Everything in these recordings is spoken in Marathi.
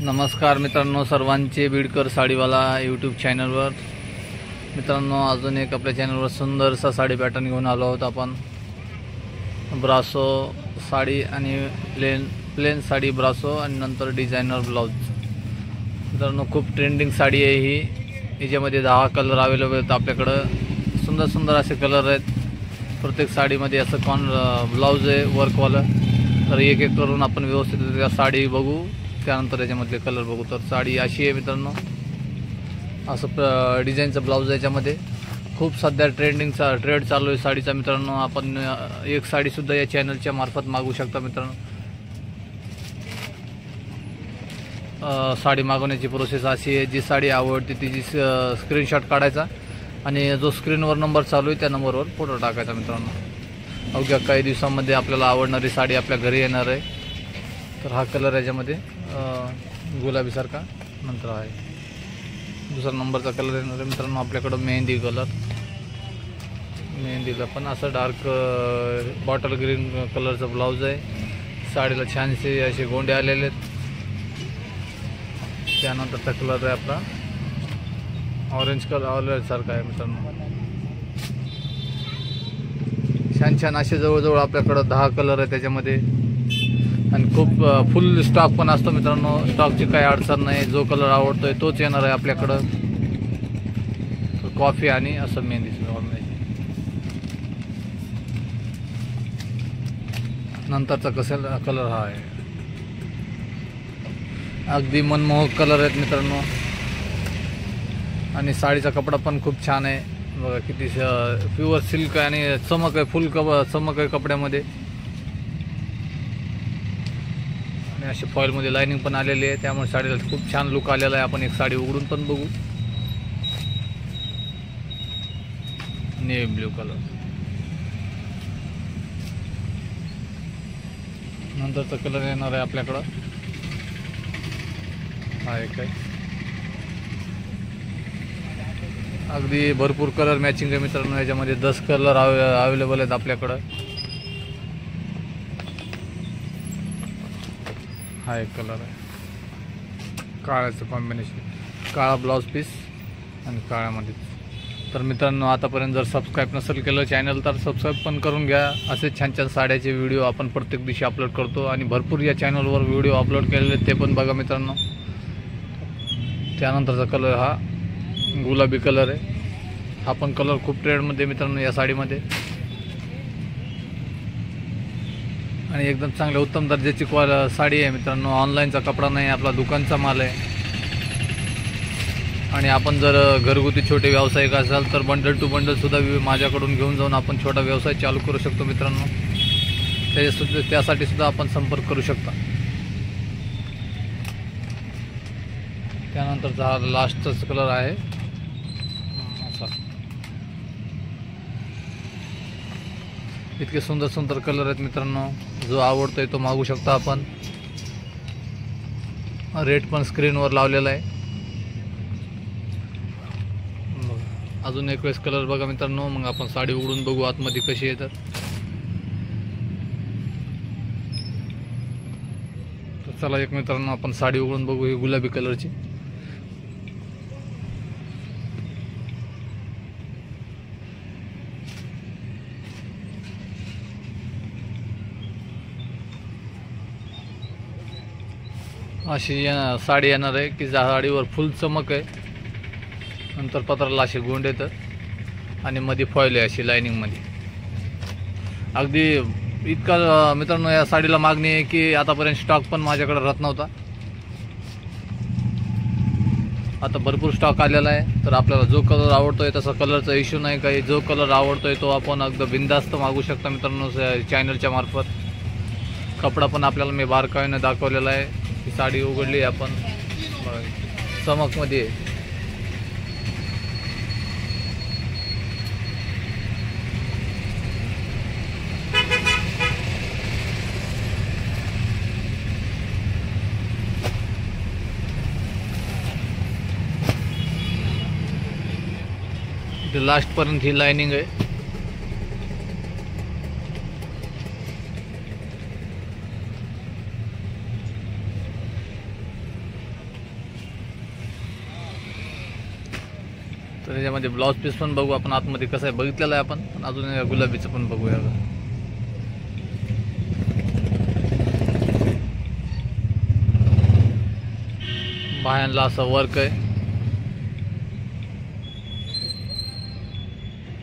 नमस्कार मित्रांनो, सर्वांचे बीडकर साडीवाला यूट्यूब चॅनलवर. मित्रांनो, अजून एक आपल्या चॅनलवर सुंदरसा साडी पॅटर्न घेऊन आलो आहोत आपण. ब्रासो साडी आणि प्लेन साडी ब्रासो आणि नंतर डिझायनर ब्लाउज. मित्रांनो, खूप ट्रेंडिंग साडी आहे ही. याच्यामध्ये 10 कलर अवेलेबल आहेत आपल्याकडं. सुंदर सुंदर असे कलर आहेत प्रत्येक साडीमध्ये. असं ब्लाउज आहे वर्कवालं. तर एक एक करून आपण व्यवस्थित साडी बघू, त्यानंतर याच्यामधले कलर बघू. तर साडी अशी आहे मित्रांनो, असं डिझाईनचं ब्लाउज आहे. याच्यामध्ये खूप सध्या ट्रेड चालू आहे साडीचा मित्रांनो. आपण एक साडीसुद्धा या चॅनलच्या मार्फत मागू शकता मित्रांनो. साडी मागवण्याची प्रोसेस अशी आहे, जी साडी आवडते तिची स्क्रीनशॉट काढायचा आणि जो स्क्रीनवर नंबर चालू आहे त्या नंबरवर फोटो टाकायचा मित्रांनो. अवघ्या काही दिवसांमध्ये आपल्याला आवडणारी साडी आपल्या घरी येणार आहे. तर हा कलर याच्यामध्ये गुलाबीसारखा नंतर आहे. दुसरा नंबरचा कलर येणार आहे मित्रांनो आपल्याकडं मेहंदी कलर. मेहंदीला पण असं डार्क बॉटल ग्रीन कलरचा ब्लाउज आहे. साडीला छानसे असे गोंडे आलेले आहेत. त्यानंतरचा कलर आहे आपला ऑरेंज सारखा आहे मित्रांनो. छान छान असे जवळजवळ आपल्याकडं 10 कलर आहे त्याच्यामध्ये. आणि खूप फुल स्टॉक पण असतो मित्रांनो. स्टॉकची काही अडचण नाही. जो कलर आवडतोय तोच येणार आहे आपल्याकडं. कॉफी आणि असं मेहंदी. नंतरचा कलर हा आहे. अगदी मनमोहक कलर आहेत मित्रांनो. आणि साडीचा कपडा पण खूप छान आहे बघा. किती प्युअर सिल्क आणि चमक आहे, फुल चमक आहे कपड्यामध्ये. आणि अशी फॉइलमध्ये लाइनिंग पण आलेली आहे, त्यामुळे साडीला खूप छान लुक आलेला आहे. आपण एक साडी उघडून पण बघू. Navy blue colour. नंतरचा कलर येणार आहे आपल्याकडं हा एक आहे. अगदी भरपूर कलर मॅचिंग आहे मित्रांनो. याच्यामध्ये 10 कलर अवेलेबल आहेत आपल्याकडं. हा एक कलर आहे काळ्याचं कॉम्बिनेशन. काळा ब्लाउज पीस आणि काळ्यामध्ये. तर मित्रांनो, आतापर्यंत जर सबस्क्राईब नसेल केलं चॅनल तर सबस्क्राईब पण करून घ्या. असे छान छान साड्याचे व्हिडिओ आपण प्रत्येक दिवशी अपलोड करतो आणि भरपूर या चॅनलवर व्हिडिओ अपलोड केलेले ते पण बघा मित्रांनो. त्यानंतरचा कलर हा गुलाबी कलर आहे. हा पण कलर खूप ट्रेंडमध्ये मित्रांनो या साडीमध्ये. आणि एकदम चांगल्या उत्तम दर्जाची साडी आहे मित्रांनो. ऑनलाईनचा कपडा नाही, आपला दुकानचा माल आहे. आणि आपण जर घरगुती छोटे व्यावसायिक असाल तर बंडल टू बंडल सुद्धा माझ्याकडून घेऊन जाऊन आपण छोटा व्यवसाय चालू करू शकतो मित्रांनो. त्यासाठी सुद्धा आपण संपर्क करू शकता. त्यानंतरचा हा लास्टचाच कलर आहे असा. इतके सुंदर सुंदर कलर आहेत मित्रांनो. जो आवडतोय तो मागू शकता आपण. रेट पण स्क्रीनवर लावलेला आहे. अजून एक वेळेस कलर बघा मित्रांनो, मग आपण साडी उघडून बघू आतमध्ये कशी आहे. तर चला एक मित्रांनो आपण साडी उघडून बघू. ही गुलाबी कलरची. अशी साडी येणार आहे की साडीवर फुल चमक आहे. नंतर पत्राला असे गोंड येतात आणि मध्ये फॉईल आहे अशी लाइनिंगमध्ये. अगदी इतका मित्रांनो या साडीला मागणी आहे की आतापर्यंत स्टॉक पण माझ्याकडे राहत नव्हता. आता भरपूर स्टॉक आलेला आहे. तर आपल्याला जो कलर आवडतोय तसा कलरचा इश्यू नाही काही. जो कलर आवडतोय तो आपण अगदी बिनधास्त मागू शकता मित्रांनो चॅनलच्या मार्फत. कपडा पण आपल्याला मी बारकाईने दाखवलेला आहे. ही साडी उघडली आपण चमकमध्ये. लास्ट पर्यंत ही लाइनिंग आहे. तर त्याच्यामध्ये ब्लाऊज पीस पण बघू आपण आतमध्ये कसं आहे बघितलेलं आहे आपण, पण अजून गुलाबीचं पण बघूया. बाह्यांना असं वर्क आहे,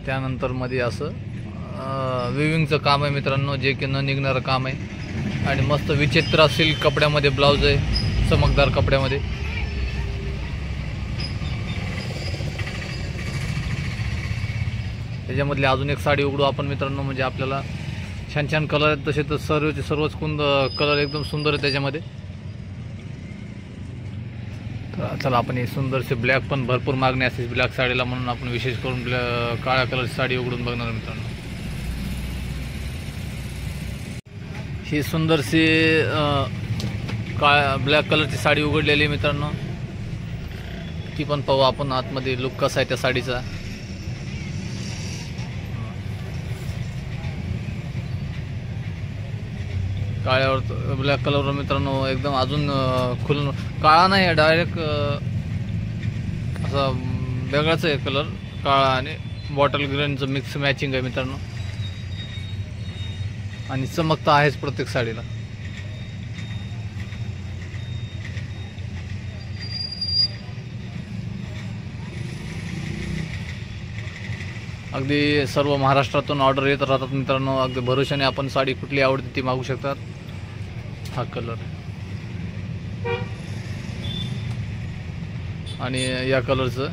त्यानंतर मध्ये असं विविंगचं काम आहे मित्रांनो, जे की न निघणारं काम आहे. आणि मस्त विचित्र सिल्क कपड्यामध्ये ब्लाऊज आहे, चमकदार कपड्यामध्ये. त्याच्यामधली अजून एक साडी उघडू आपण मित्रांनो, म्हणजे आपल्याला छान छान कलर आहेत तसे तर सर्वच कलर एकदम सुंदर आहे त्याच्यामध्ये. तर चला आपण ही सुंदरशी ब्लॅक पण भरपूर मागणी असते ब्लॅक साडीला, म्हणून आपण विशेष करून काळ्या कलरची साडी उघडून बघणार मित्रांनो. ही सुंदरशी ब्लॅक कलरची साडी उघडलेली मित्रांनो, ती पण पाहू आपण आतमध्ये लुक कसा आहे त्या साडीचा. काळ्यावर ब्लॅक कलरवर मित्रांनो एकदम अजून खुलून काळा नाही, डायरेक्ट असा वेगळाच आहे कलर, काळा आणि बॉटल ग्रीनचं मिक्स मॅचिंग आहे मित्रांनो. आणि चमकता आहेच प्रत्येक साडीला. अगदी सर्व महाराष्ट्रातून ऑर्डर येत राहतात मित्रांनो. अगदी भरोशाने आपण साडी कुठली आवडते ती मागू शकतात. हा कलर आणि या कलरचं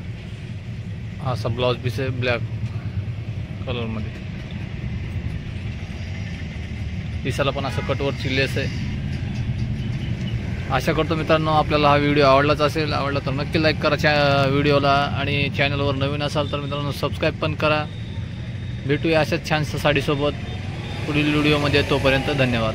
असा ब्लाउज पीस आहे ब्लॅक कलरमध्ये. पिसाला पण असं कटवरची लेस आहे. आशा करतो मित्रांनो आपल्याला हा व्हिडिओ आवडलाच असेल. आवडला तर नक्की लाईक करा व्हिडिओला, आणि चॅनलवर नवीन असाल तर मित्रांनो सबस्क्राईब पण करा. भेटूया अशाच छानशा साडीसोबत पुढील व्हिडिओमध्ये. तोपर्यंत धन्यवाद.